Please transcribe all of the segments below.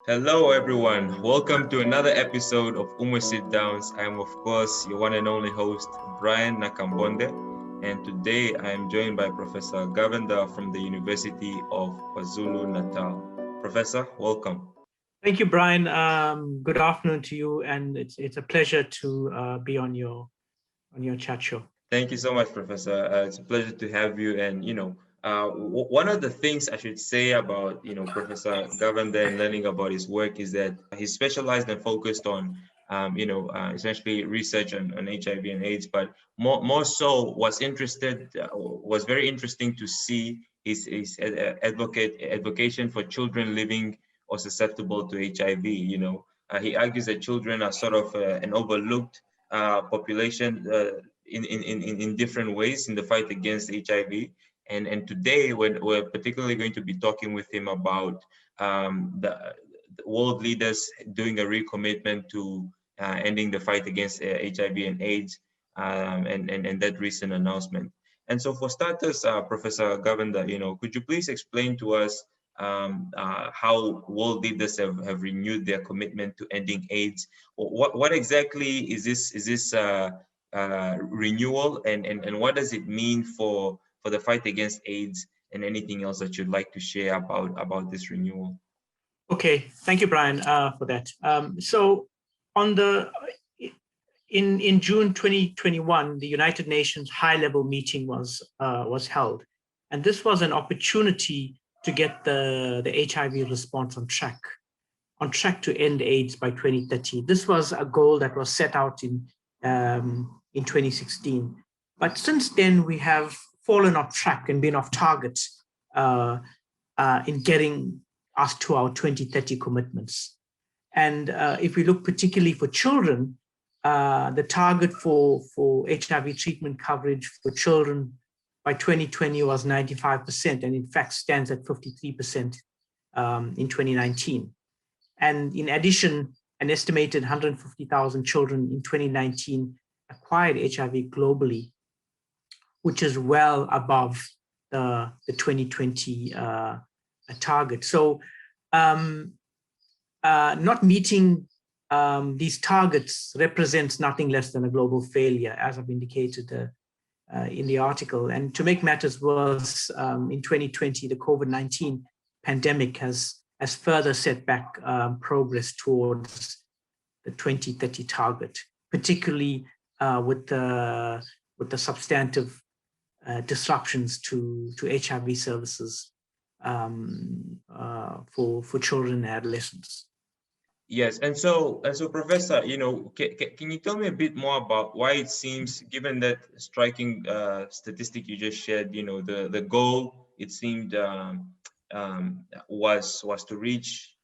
Hello, everyone. Welcome to another episode of Umwe Sit Downs. I am, of course, your one and only host, Brian Nakambonde. And today I am joined by Professor Govender from the University of KwaZulu-Natal. Professor, welcome. Thank you, Brian. Good afternoon to you, and it's a pleasure to be on your chat show. Thank you so much, Professor. It's a pleasure to have you. And one of the things I should say about Professor Govender and learning about his work is that he's specialized and focused on essentially research on HIV and AIDS. But more so, was very interesting to see his advocation for children living or susceptible to HIV. He argues that children are sort of an overlooked population. In different ways in the fight against HIV. And today we're particularly going to be talking with him about the world leaders doing a recommitment to ending the fight against HIV and AIDS and that recent announcement. And so for starters, Professor Govender, could you please explain to us how world leaders have renewed their commitment to ending AIDS? What exactly is this renewal, and what does it mean for the fight against AIDS, and anything else that you'd like to share about this renewal? Okay, thank you, Brian, for that. So in June 2021, the United Nations high-level meeting was held, and this was an opportunity to get the HIV response on track to end AIDS by 2030. This was a goal that was set out in 2016. But since then, we have fallen off track and been off target in getting us to our 2030 commitments. And if we look particularly for children, the target for HIV treatment coverage for children by 2020 was 95%, and in fact stands at 53% in 2019. And in addition, an estimated 150,000 children in 2019 acquired HIV globally, which is well above the 2020 target. So not meeting these targets represents nothing less than a global failure, as I've indicated in the article. And to make matters worse, in 2020, the COVID-19 pandemic has further set back progress towards the 2030 target, particularly with the substantive disruptions to HIV services for children and adolescents. Yes, and so Professor, can you tell me a bit more about why it seems, given that striking statistic you just shared, the goal, it seemed was to reach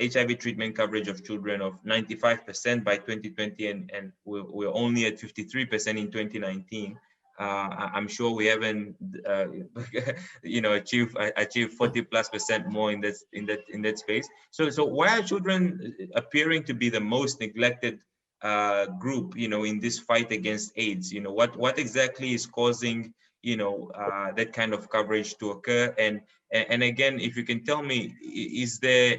HIV treatment coverage of children of 95% by 2020, and we're only at 53% in 2019. I'm sure we haven't, achieved 40+% more in that space. So why are children appearing to be the most neglected group, in this fight against AIDS? What exactly is causing, that kind of coverage to occur? And again, if you can tell me, is the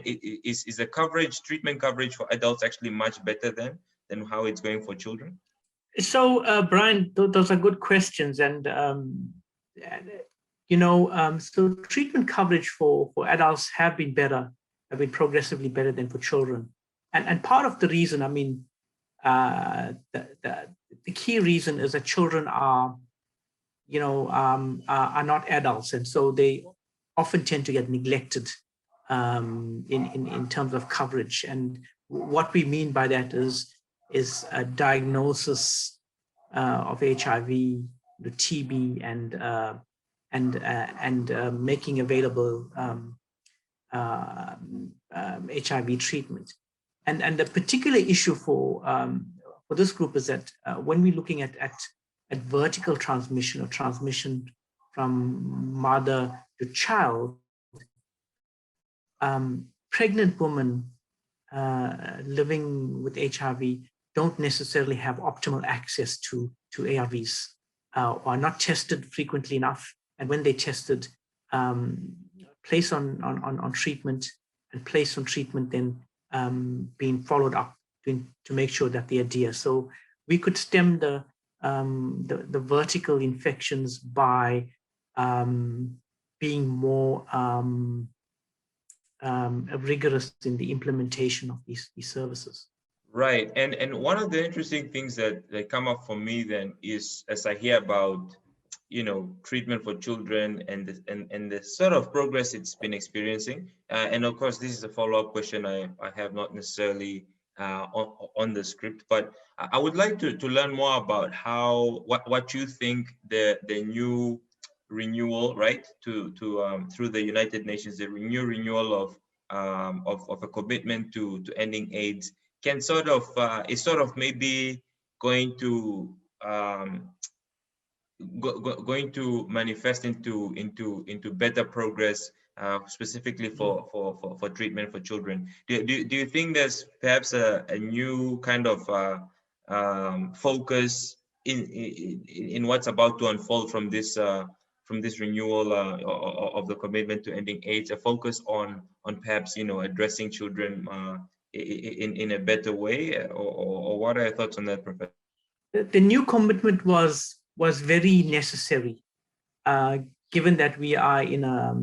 treatment coverage for adults actually much better than how it's going for children? So, Brian, those are good questions, and so treatment coverage for adults have been progressively better than for children, and part of the reason, the key reason is that children are not adults, and so they often tend to get neglected in terms of coverage. And what we mean by that is a diagnosis of HIV, the TB, and making available HIV treatment. And the particular issue for this group is that when we're looking at vertical transmission, or transmission from mother to child, pregnant women living with HIV don't necessarily have optimal access to ARVs, or are not tested frequently enough. And when they're tested, placed on treatment, and placed on treatment, then being followed up to make sure that they adhere. So we could stem the vertical infections by being more rigorous in the implementation of these services. Right, and one of the interesting things that come up for me then is, as I hear about, treatment for children and the sort of progress it's been experiencing, and of course this is a follow-up question I have not necessarily on the script, but I would like to learn more about what you think the new renewal, right, to through the United Nations, the renewal of a commitment to ending AIDS can sort of is sort of maybe going to going to manifest into better progress, specifically for treatment for children. Do you think there's perhaps a new kind of focus in what's about to unfold from this renewal of the commitment to ending AIDS, a focus on perhaps addressing children in a better way, or what are your thoughts on that, Professor? The new commitment was very necessary, given that we are in a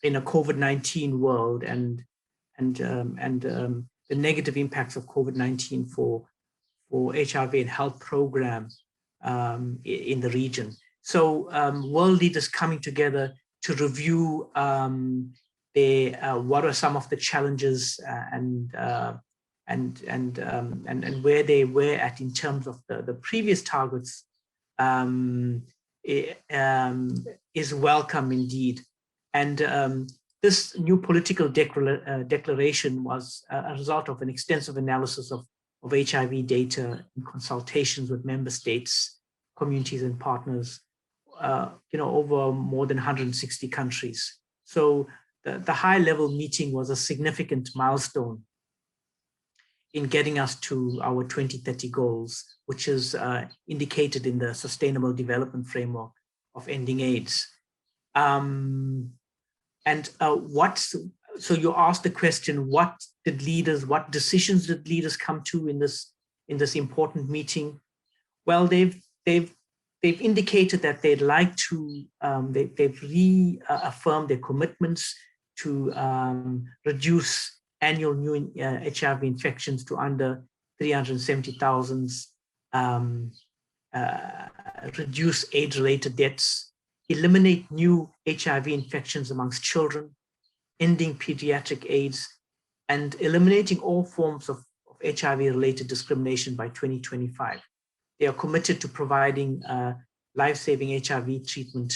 COVID-19 world, and the negative impacts of COVID-19 for HIV and health program in the region. So world leaders coming together to review what are some of the challenges and where they were at in terms of the previous targets is welcome indeed. And this new political declaration was a result of an extensive analysis of HIV data in consultations with member states, communities and partners, over more than 160 countries. So the high-level meeting was a significant milestone in getting us to our 2030 goals, which is indicated in the Sustainable Development Framework of Ending AIDS. So you asked the question, what decisions did leaders come to in this important meeting? Well, they've indicated that they'd like to, they've reaffirmed their commitments to reduce annual new HIV infections to under 370,000, reduce AIDS-related deaths, eliminate new HIV infections amongst children, ending pediatric AIDS, and eliminating all forms of HIV-related discrimination by 2025. They are committed to providing life-saving HIV treatment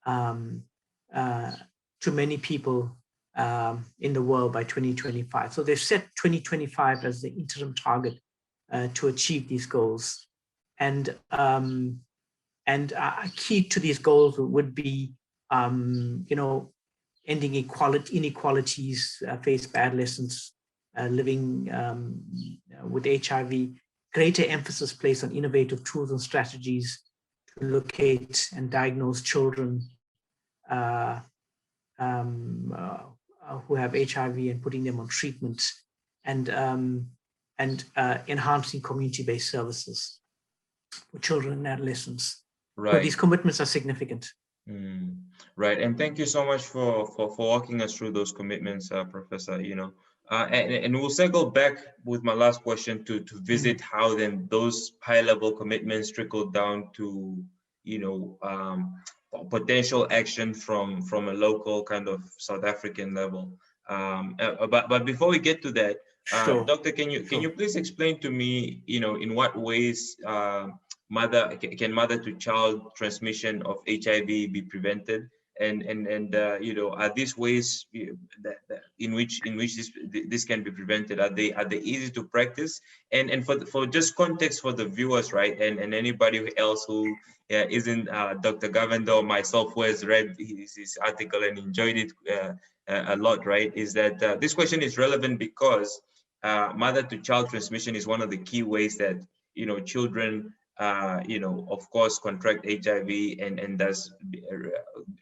to many people in the world by 2025. So they've set 2025 as the interim target to achieve these goals. And a key to these goals would be, ending inequalities faced by adolescents living with HIV, greater emphasis placed on innovative tools and strategies to locate and diagnose children who have HIV and putting them on treatment, and enhancing community-based services for children and adolescents. Right. So these commitments are significant. Right, and thank you so much for walking us through those commitments, Professor. And we'll circle back with my last question to visit how then those high-level commitments trickle down to potential action from a local kind of South African level. But before we get to that, Sure. Doctor, can you please explain to me, in what ways can mother-to-child transmission of HIV be prevented, and are these ways in which this can be prevented, are they easy to practice? And for just context for the viewers, right, and anybody else who isn't Dr. Govender or myself, who has read his article and enjoyed it a lot, right, is that this question is relevant because mother-to-child transmission is one of the key ways that children of course contract HIV and thus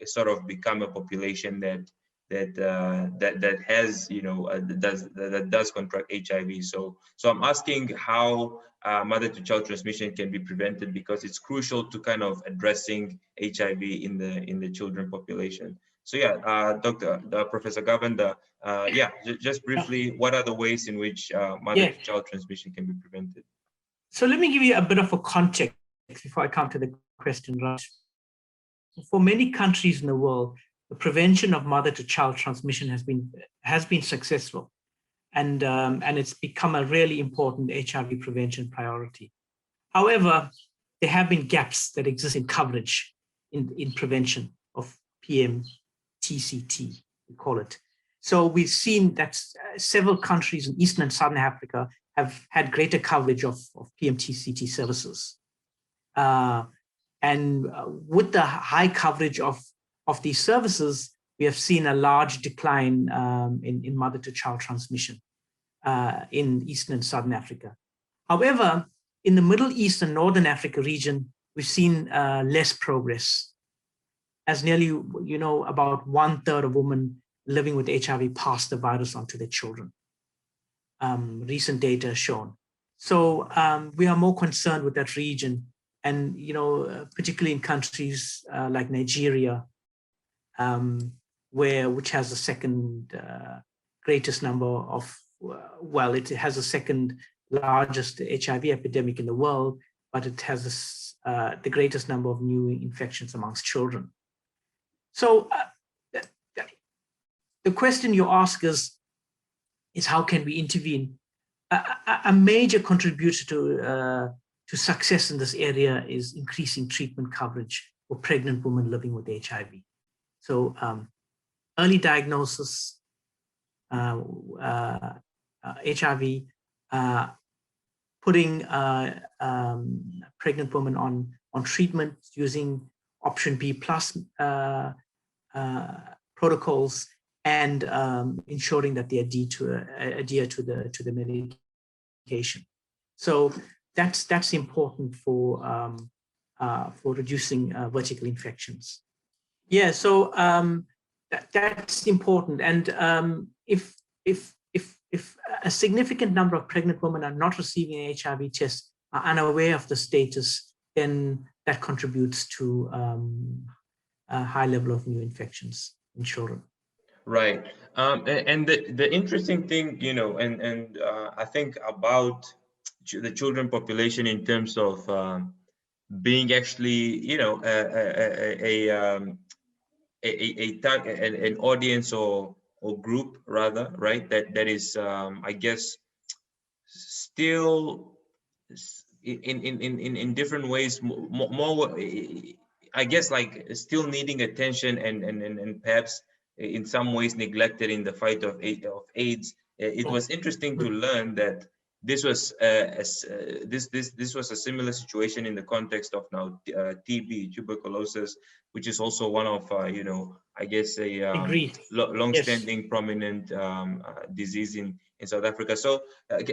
sort of become a population that that has, that does contract HIV. So I'm asking how mother-to-child transmission can be prevented, because it's crucial to kind of addressing HIV in the children population. So yeah, Professor Govender, yeah, just briefly, what are the ways in which mother-to-child transmission can be prevented? So let me give you a bit of a context before I come to the question. Right? For many countries in the world, the prevention of mother-to-child transmission has been successful, and it's become a really important HIV prevention priority. However, there have been gaps that exist in coverage in prevention of PMTCT, we call it. So we've seen that several countries in Eastern and Southern Africa have had greater coverage of PMTCT services. And with the high coverage of these services, we have seen a large decline in mother-to-child transmission in Eastern and Southern Africa. However, in the Middle East and Northern Africa region, we've seen less progress, as nearly, about 1/3 of women living with HIV pass the virus on to their children. Recent data has shown. So we are more concerned with that region, and particularly in countries like Nigeria, which has the second greatest number of, it has the second largest HIV epidemic in the world, but it has the greatest number of new infections amongst children. So the question you ask is how can we intervene? A major contributor to success in this area is increasing treatment coverage for pregnant women living with HIV. So early diagnosis, HIV, putting pregnant women on treatment using option B plus protocols, and ensuring that they adhere to the medication. So that's important for reducing vertical infections. Yeah, so that's important. And if a significant number of pregnant women are not receiving an HIV test, are unaware of the status, then that contributes to a high level of new infections in children. Right. And the interesting thing, and I think about the children population in terms of being actually, an audience or group rather, right? That is, I guess, still in different ways, more I guess, like still needing attention and perhaps in some ways neglected in the fight of AIDS. It was interesting to learn that this was this was a similar situation in the context of now TB, tuberculosis, which is also one of I guess a long-standing prominent disease in South Africa. So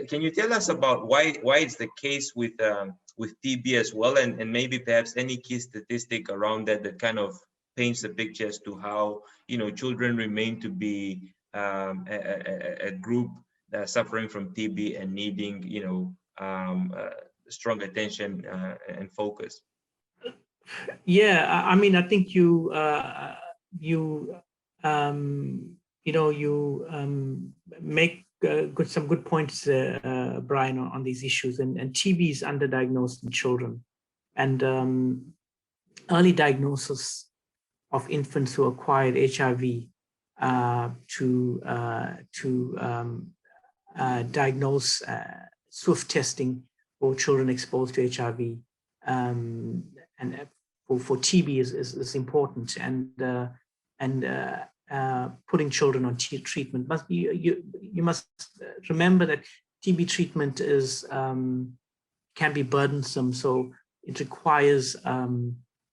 can you tell us about why it's the case with TB as well, and maybe perhaps any key statistic around that kind of paints the picture as to how children remain to be a group that are suffering from TB and needing strong attention and focus. Yeah, I mean, I think you make some good points, Brian, on these issues. And TB is underdiagnosed in children, and early diagnosis of infants who acquired HIV to diagnose swift testing for children exposed to HIV and for TB is important, and putting children on treatment must be. You must remember that TB treatment is can be burdensome, so it requires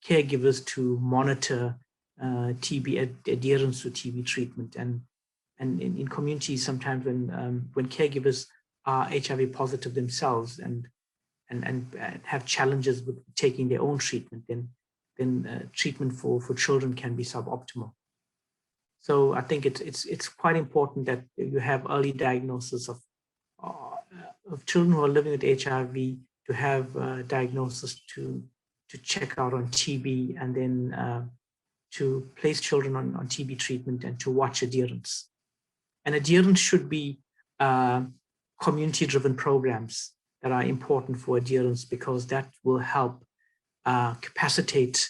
caregivers to monitor TB adherence to TB treatment, and in communities sometimes when caregivers are HIV positive themselves and have challenges with taking their own treatment, then treatment for children can be suboptimal. So I think it's quite important that you have early diagnosis of children who are living with HIV, to have diagnosis to check out on TB, and then to place children on TB treatment and to watch adherence. And adherence should be community-driven programs that are important for adherence, because that will help capacitate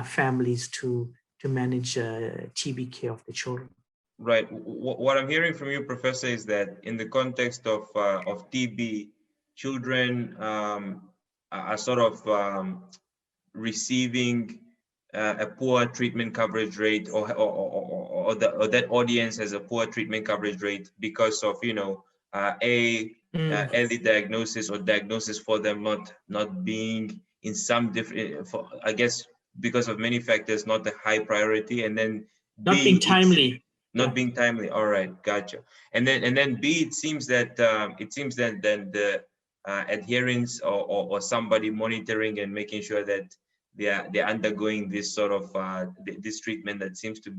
families to manage TB care of the children. Right. What I'm hearing from you, Professor, is that in the context of TB, children are sort of receiving a poor treatment coverage rate, or that audience has a poor treatment coverage rate because of, you know, early diagnosis, or diagnosis for them not being in some different, I guess because of many factors, not the high priority, and then not being timely. Not being timely. All right, gotcha. And then B, it seems that then the adherence or somebody monitoring and making sure that they're undergoing this sort of this treatment that seems to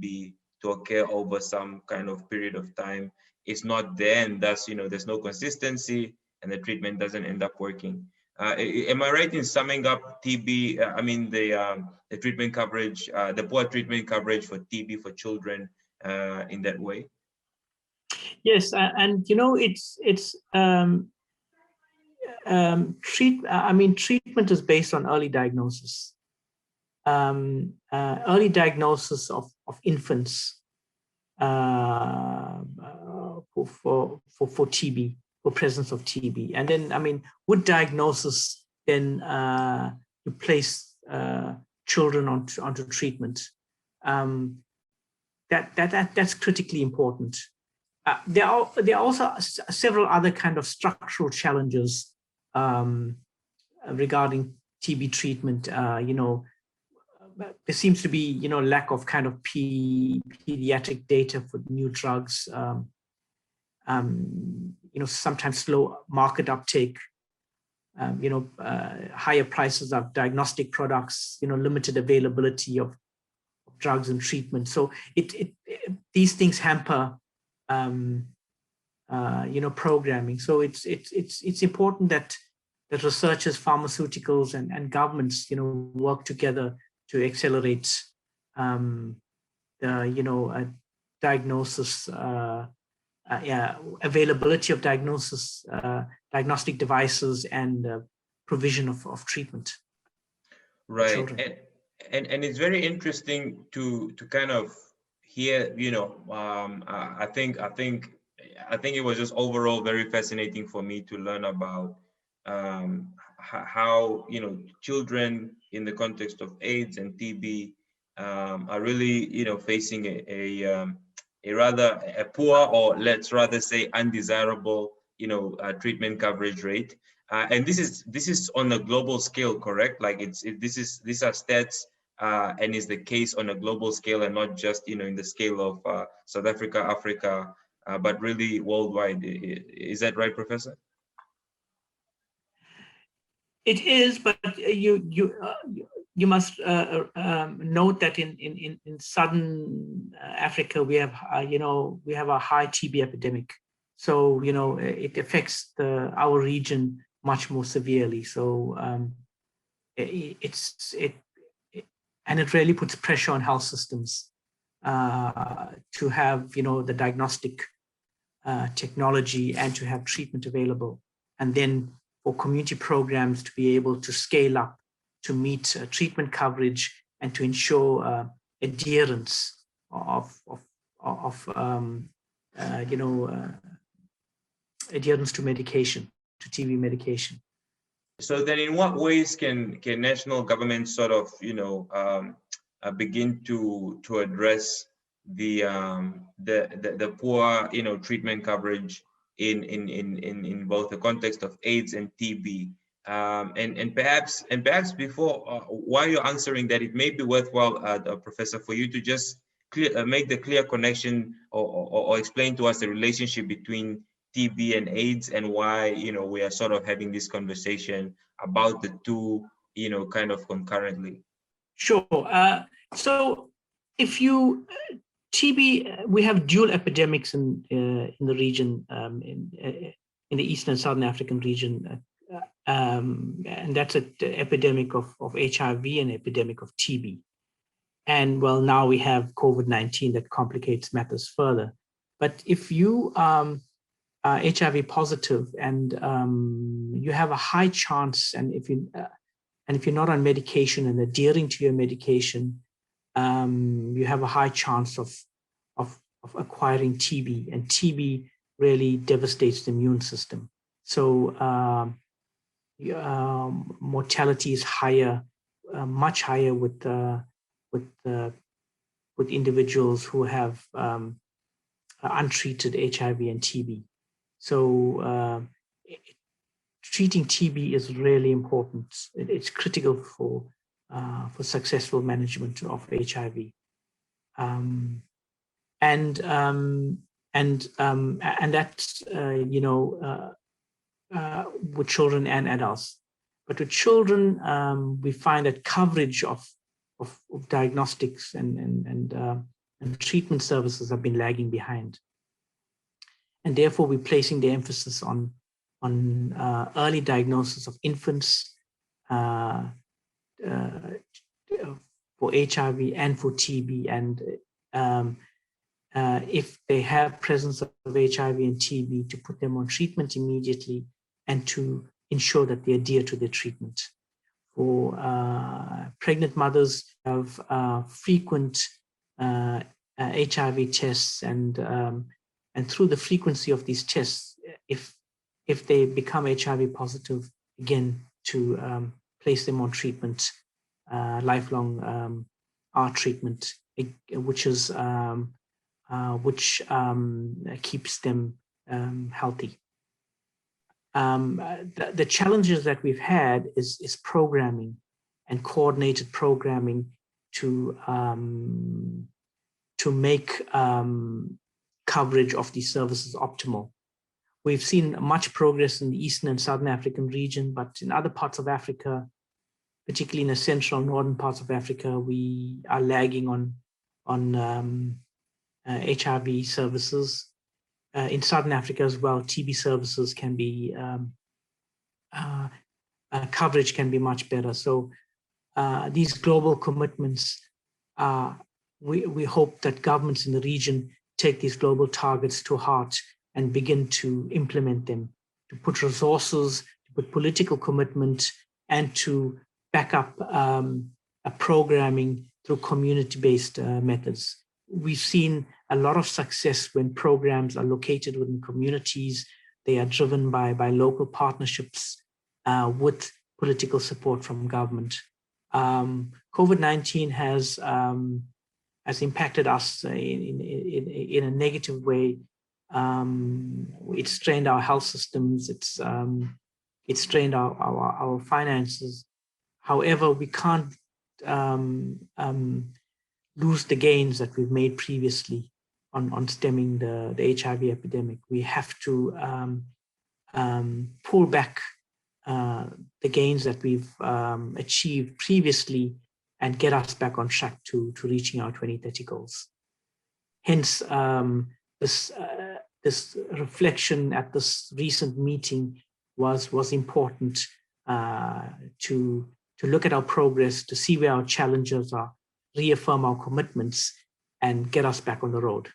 occur over some kind of period of time is not there, and thus, you know, there's no consistency and the treatment doesn't end up working. Am I right in summing up TB? I mean the treatment coverage, the poor treatment coverage for TB for children in that way? Yes, and you know, treatment is based on early diagnosis. Early diagnosis of infants for TB, for presence of TB, and then, I mean, with diagnosis, then you place children onto treatment. That's critically important. There are also several other kind of structural challenges regarding TB treatment. You know, there seems to be, you know, lack of kind of pediatric data for new drugs. You know, sometimes slow market uptake. You know, higher prices of diagnostic products. You know, limited availability of drugs and treatment. So these things hamper you know, programming. So it's important that researchers, pharmaceuticals, and governments, you know, work together to accelerate you know, diagnosis, availability of diagnosis, diagnostic devices, and provision of treatment. Right. And it's very interesting to kind of hear, you know, I think it was just overall very fascinating for me to learn about how, you know, children in the context of AIDS and TB are really, you know, facing a rather poor, or let's rather say undesirable, you know, treatment coverage rate. And this is on a global scale, correct? Like these are stats, and is the case on a global scale, and not just, you know, in the scale of South Africa, Africa, but really worldwide. Is that right, Professor? It is, but you must note that in southern Africa we have you know, we have a high TB epidemic, so you know, it affects our region much more severely. So and it really puts pressure on health systems to have, you know, the diagnostic technology and to have treatment available, and then for community programs to be able to scale up to meet treatment coverage and to ensure adherence of you know, adherence to medication, to TB medication. So then, in what ways can national governments sort of, you know, begin to address the poor, you know, treatment coverage in both the context of AIDS and TB? And perhaps before, while you're answering that, it may be worthwhile, Professor, for you to just make the clear connection, or explain to us the relationship between TB and AIDS, and why, you know, we are sort of having this conversation about the two, you know, kind of concurrently. Sure. So if you TB, we have dual epidemics in the region, in the Eastern and Southern African region, and that's an epidemic of HIV and epidemic of TB. And well, now we have COVID-19 that complicates matters further. But if you are HIV positive and you have a high chance, and if you're not on medication and adhering to your medication, you have a high chance of acquiring TB, and TB really devastates the immune system. So mortality is higher, much higher with individuals who have untreated HIV and TB. So treating TB is really important. It's critical for successful management of HIV, and that's with children and adults. But with children, we find that coverage of diagnostics and treatment services have been lagging behind, and therefore we're placing the emphasis on early diagnosis of infants for HIV and for TB, and if they have presence of HIV and TB, to put them on treatment immediately and to ensure that they adhere to their treatment. For pregnant mothers have frequent HIV tests, and through the frequency of these tests, if they become HIV positive, again, to place them on treatment, lifelong R treatment, which keeps them healthy. The challenges that we've had is programming and coordinated programming to make coverage of these services optimal. We've seen much progress in the Eastern and Southern African region, but in other parts of Africa, particularly in the central and northern parts of Africa, we are lagging on HIV services. In Southern Africa as well, TB services can be, coverage can be much better. So these global commitments, we hope that governments in the region take these global targets to heart and begin to implement them, to put resources, to put political commitment, and to back up a programming through community-based methods. We've seen a lot of success when programs are located within communities. They are driven by local partnerships with political support from government. COVID-19 has impacted us in a negative way. It's strained our health systems. It's strained our finances. However, we can't lose the gains that we've made previously on stemming the HIV epidemic. We have to pull back the gains that we've achieved previously and get us back on track to reaching our 2030 goals. Hence, this reflection at this recent meeting was important to look at our progress, to see where our challenges are, reaffirm our commitments, and get us back on the road.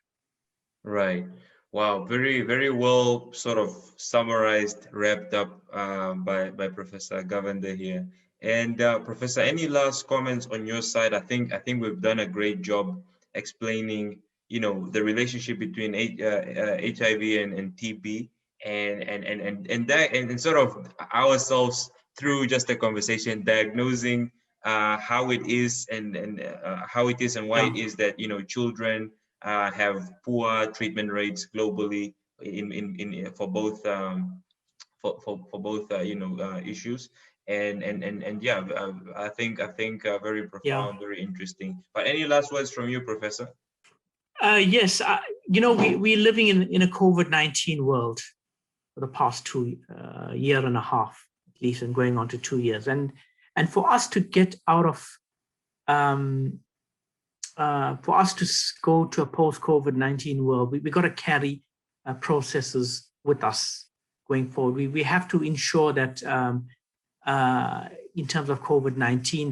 Right. Wow. Very, very well sort of summarized, wrapped up by Professor Govender here. And Professor, any last comments on your side? I think we've done a great job explaining, the relationship between HIV and TB, and sort of ourselves through just a conversation, diagnosing how it is and how it is and why it is that children have poor treatment rates globally for both issues, and yeah, I think very profound, very interesting. But any last words from you, Professor? Yes, we're living in a COVID-19 world for the past year and a half, at least, and going on to 2 years. And for us to get out of for us to go to a post-COVID-19 world, we got to carry processes with us going forward. We have to ensure that in terms of COVID-19,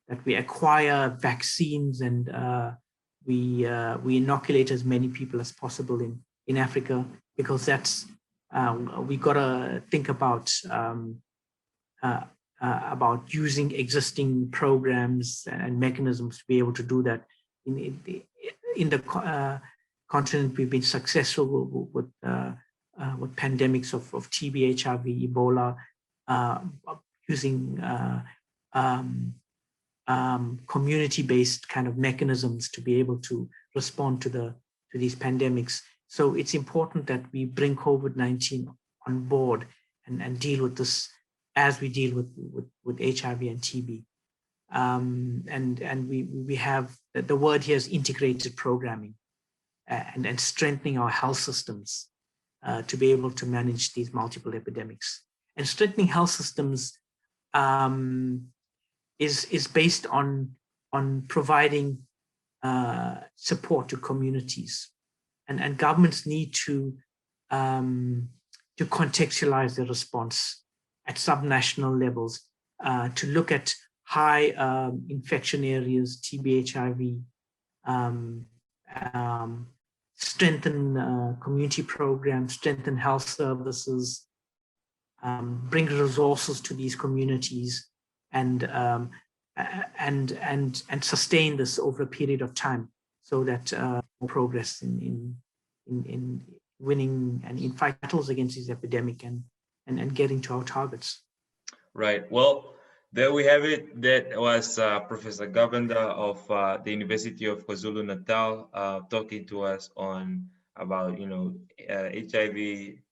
that we acquire vaccines and we inoculate as many people as possible in Africa, because that's we got to think about using existing programs and mechanisms to be able to do that. In the continent, we've been successful with pandemics of TB, HIV, Ebola, using community-based kind of mechanisms to be able to respond to these pandemics. So it's important that we bring COVID-19 on board and deal with this as we deal with HIV and TB. And we have, the word here is integrated programming, and strengthening our health systems to be able to manage these multiple epidemics. And strengthening health systems is based on providing support to communities, and governments need to contextualize their response at subnational levels, to look at high infection areas, TB, HIV, strengthen community programs, strengthen health services, bring resources to these communities, and sustain this over a period of time, so that progress in winning and in fight battles against this epidemic and getting to our targets. Right. Well, there we have it. That was Professor Govender of the University of KwaZulu-Natal talking to us about HIV,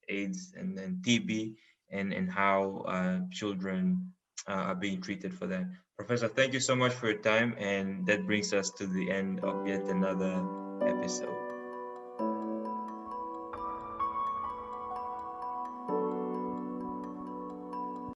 AIDS, and TB, and how children are being treated for that. Professor, thank you so much for your time, and that brings us to the end of yet another episode.